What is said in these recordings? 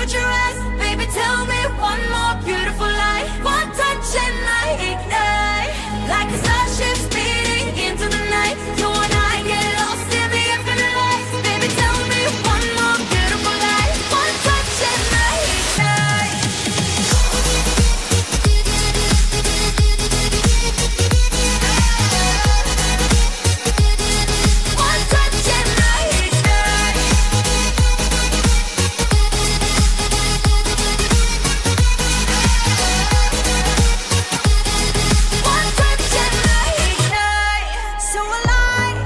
temperature rise. Baby, tell me one more beautiful lie. One touch and I ignite, like a starship speeding into the night. You and I get lost in the infinite light. Baby, tell me one more beautiful lie. One touch and I ignite. One touch and I ignite. One touch and I ignite. So alive,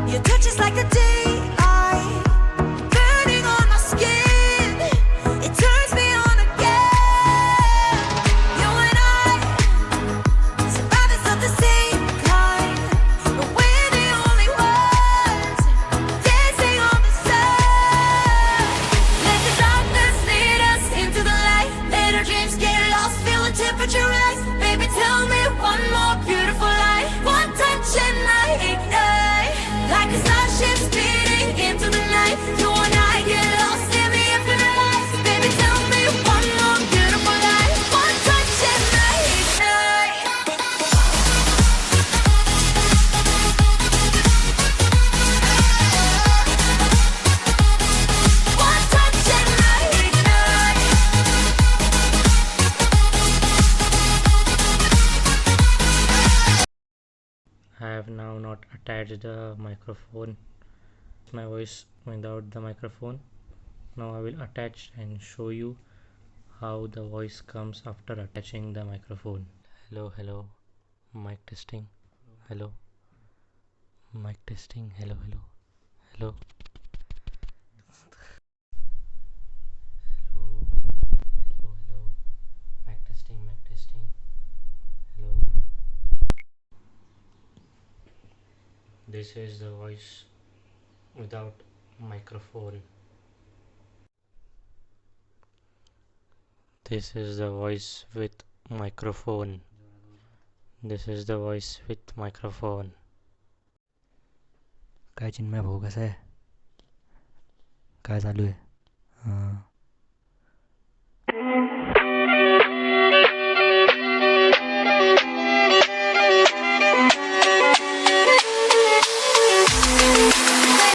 your touch is like a daylight, burning on my skin. It turns me on again. You and I, survivors of the same kind, but we're the only ones dancing on the sun. Let the darkness lead us into the light. Let our dreams get lost, feel the temperature rise. Baby, tell me one more beautiful lie. One touch and I ignite, like a starship speeding into the night. You and I get lost in the infinite light. Baby, tell me one more beautiful lie. One touch and I ignite. One touch and I ignite. I have now not attached the microphone, my voice without the microphone. Now I will attach and show you how the voice comes after attaching the microphone. Hello, hello, mic testing. Hello, mic testing. Hello, hello, hello. Hello, hello, hello. Mic testing, mic testing. Hello. This is the voice without microphone. This is the voice with microphone. This is the voice with microphone. काय चिन्मय भाऊ कसं आहे? काय चालू आहे?